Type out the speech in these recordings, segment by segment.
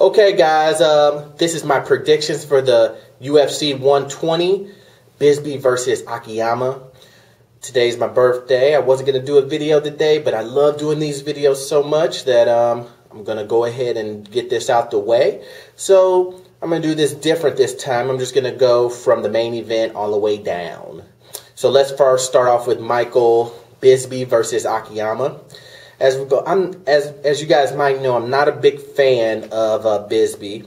Okay, guys, this is my predictions for the UFC 120, Bisbee versus Akiyama. Today's my birthday. I wasn't going to do a video today, but I love doing these videos so much that I'm going to go ahead and get this out the way. So I'm going to do this different this time. I'm just going to go from the main event all the way down. So let's first start off with Michael Bisbee versus Akiyama. As we go, as you guys might know, I'm not a big fan of Bisbee.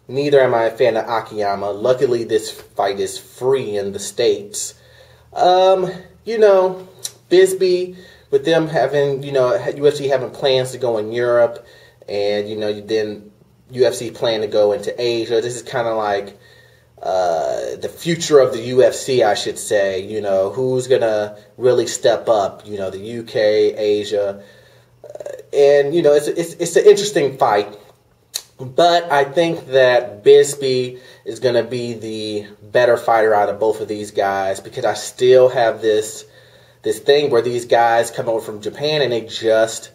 Neither am I a fan of Akiyama. Luckily, this fight is free in the States. You know, Bisbee, with them having, UFC having plans to go in Europe, and, then UFC plan to go into Asia. This is kind of like the future of the UFC, I should say. Who's going to really step up, the UK, Asia. And, it's an interesting fight. But I think that Bisbee is going to be the better fighter out of both of these guys, because I still have this thing where these guys come over from Japan and they just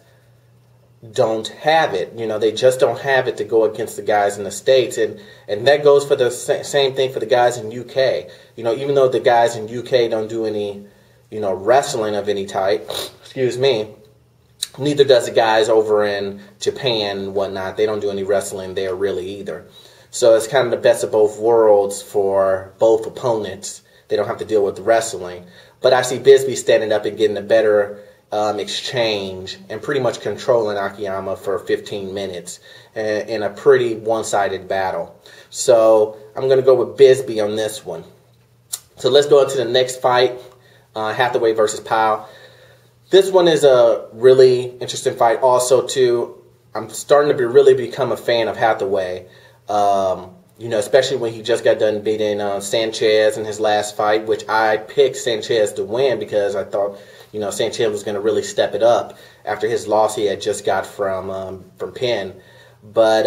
don't have it. They just don't have it to go against the guys in the States. And that goes for the same thing for the guys in UK. Even though the guys in UK don't do any, wrestling of any type, excuse me, neither does the guys over in Japan and whatnot. They don't do any wrestling there really either. So it's kind of the best of both worlds for both opponents. They don't have to deal with the wrestling. But I see Bisbee standing up and getting a better exchange and pretty much controlling Akiyama for 15 minutes in a pretty one-sided battle. So I'm going to go with Bisbee on this one. So let's go into the next fight, Hathaway versus Powell. This one is a really interesting fight also, too. I'm starting to really become a fan of Hathaway, especially when he just got done beating Sanchez in his last fight, which I picked Sanchez to win because I thought, Sanchez was going to really step it up after his loss he had just got from Penn. But,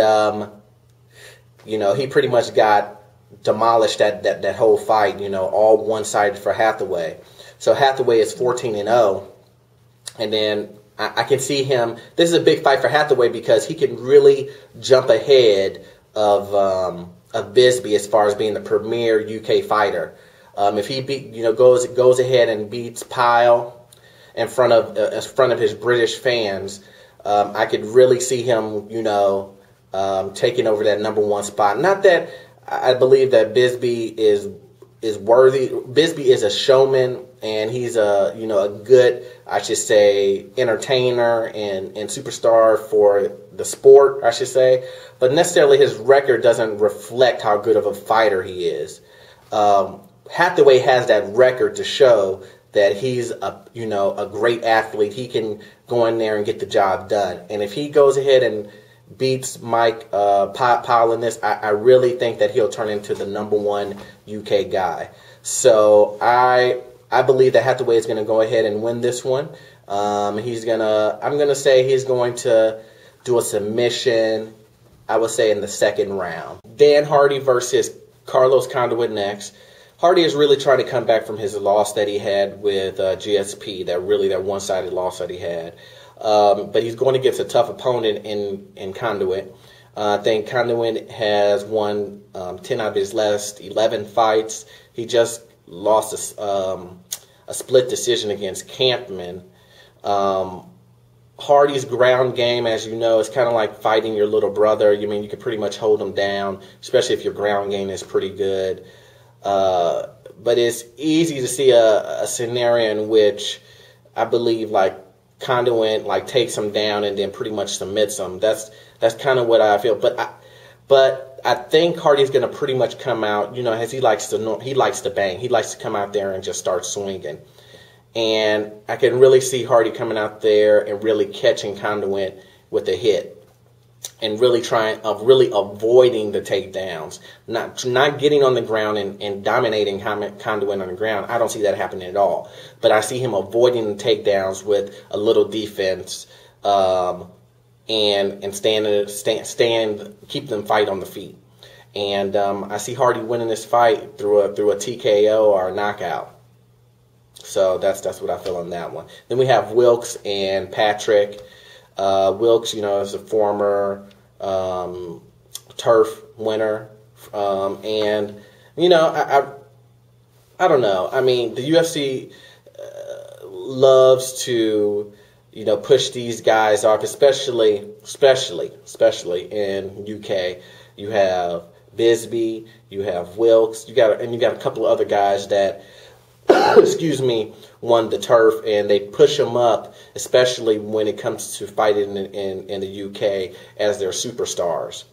he pretty much got demolished that whole fight, all one-sided for Hathaway. So Hathaway is 14-0. And then I can see him. This is a big fight for Hathaway because he can really jump ahead of Bisbee as far as being the premier UK fighter. If he goes ahead and beats Powell in front of his British fans, I could really see him taking over that #1 spot. Not that I believe that Bisbee is worthy. Bisbee is a showman, and he's a good, I should say, entertainer and superstar for the sport, I should say. But necessarily his record doesn't reflect how good of a fighter he is. Hathaway has that record to show that he's a great athlete. He can go in there and get the job done. And if he goes ahead and beats Mike Powell in this, I really think that he'll turn into the #1 UK guy. So I believe that Hathaway is going to go ahead and win this one. I'm going to say he's going to do a submission, I would say, in the second round. Dan Hardy versus Carlos Conduit next. Hardy is really trying to come back from his loss that he had with GSP, that one-sided loss that he had. But he's going against a tough opponent in Conduit. I think Conduit has won 10 out of his last 11 fights. He just lost a split decision against Campman. Hardy's ground game, as you know, is kind of like fighting your little brother. You can pretty much hold him down, especially if your ground game is pretty good. But it's easy to see a scenario in which I believe Conduit takes him down and then pretty much submits him. That's kind of what I feel. But I think Hardy's going to pretty much come out, as he likes to bang. He likes to come out there and just start swinging. And I can really see Hardy coming out there and really catching Conduit with a hit. And really avoiding the takedowns, not getting on the ground and dominating Conduit on the ground. I don't see that happening at all. But I see him avoiding the takedowns with a little defense, and keep them fight on the feet. And I see Hardy winning this fight through a TKO or a knockout. So that's what I feel on that one. Then we have Wilkes and Patrick. Wilkes, is a former turf winner. And, you know, I don't know. I mean, the UFC loves to, you know, push these guys off, especially in UK. You have Bisbee, you have Wilkes, you got a couple of other guys that, excuse me, won the turf, and they push them up, especially when it comes to fighting in the UK as their superstars.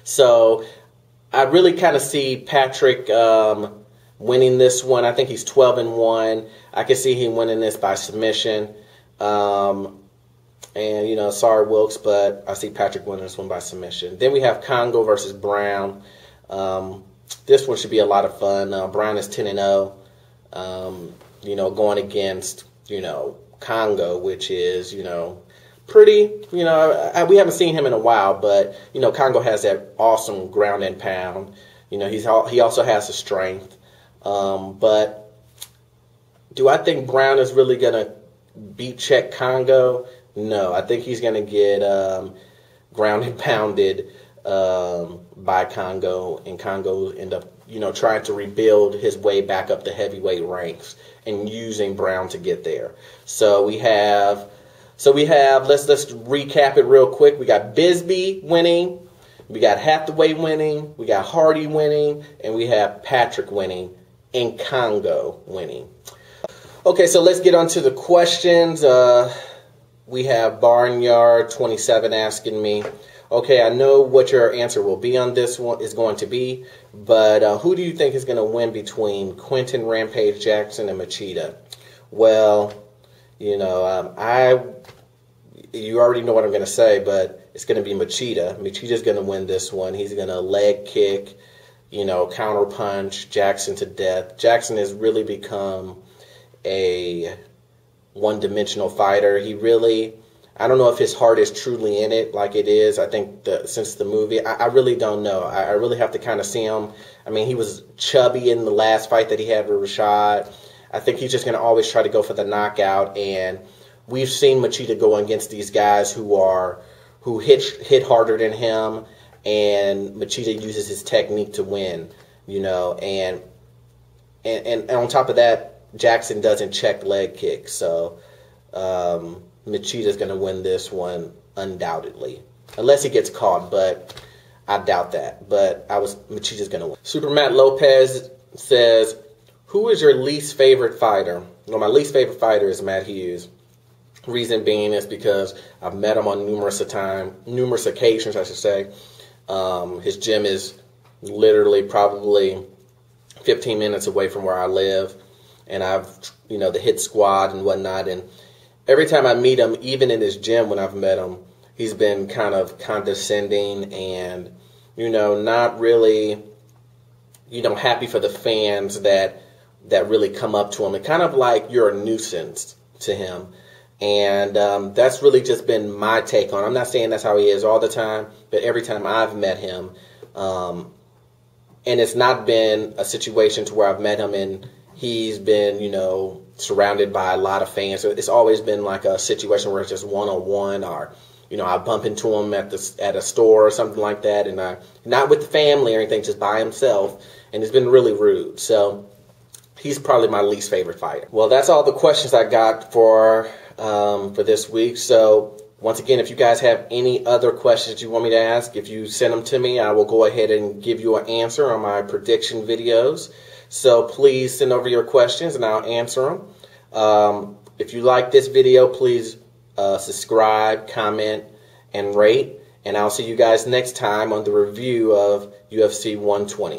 So I really kind of see Patrick winning this one. I think he's 12-1. I can see him winning this by submission. And, you know, sorry, Wilkes, but I see Patrick winning this one by submission. Then we have Congo versus Brown. This one should be a lot of fun. Brown is 10-0. You know, going against, you know, Congo, which is, you know, pretty, you know, we haven't seen him in a while, but, you know, Congo has that awesome ground and pound. You know, he also has the strength. But do I think Brown is really going to check Congo? No, I think he's going to get ground and pounded by Congo, and Congo end up, you know, trying to rebuild his way back up the heavyweight ranks and using Brown to get there. So we have let's recap it real quick. We got Bisbee winning, we got Hathaway winning, we got Hardy winning, and we have Patrick winning and Congo winning. Okay, so let's get on to the questions. We have Barnyard 27 asking me, okay, I know what your answer will be on this one is going to be, but who do you think is going to win between Quentin Rampage Jackson and Machida? Well, you know, you already know what I'm going to say, but it's going to be Machida. Machida's going to win this one. He's going to leg kick, you know, counter punch Jackson to death. Jackson has really become a one-dimensional fighter. He really, I don't know if his heart is truly in it like it is. I think since the movie, I really don't know. I really have to kind of see him. I mean, he was chubby in the last fight that he had with Rashad. I think he's just going to always try to go for the knockout, and we've seen Machida go against these guys who hit harder than him, and Machida uses his technique to win, you know, and on top of that, Jackson doesn't check leg kicks, so Machida's going to win this one undoubtedly, unless he gets caught, but I doubt that. But Machida's going to win. Super Matt Lopez says, who is your least favorite fighter? Well, my least favorite fighter is Matt Hughes. Reason being is because I've met him on numerous occasions, I should say. His gym is literally probably 15 minutes away from where I live. And I've, you know, the hit squad and whatnot. And every time I meet him, even in his gym when I've met him, he's been kind of condescending and, you know, not really, you know, happy for the fans that really come up to him. And kind of like you're a nuisance to him. And that's really just been my take on it. I'm not saying that's how he is all the time, but every time I've met him, and it's not been a situation to where I've met him and he's been, you know, surrounded by a lot of fans. So it's always been like a situation where it's just one-on-one, or, you know, I bump into him at a store or something like that, and not with the family or anything, just by himself, and it's been really rude. So he's probably my least favorite fighter. Well, that's all the questions I got for this week. So once again, if you guys have any other questions you want me to ask, if you send them to me, I will go ahead and give you an answer on my prediction videos. So please send over your questions and I'll answer them. If you like this video, please subscribe, comment, and rate. And I'll see you guys next time on the review of UFC 120.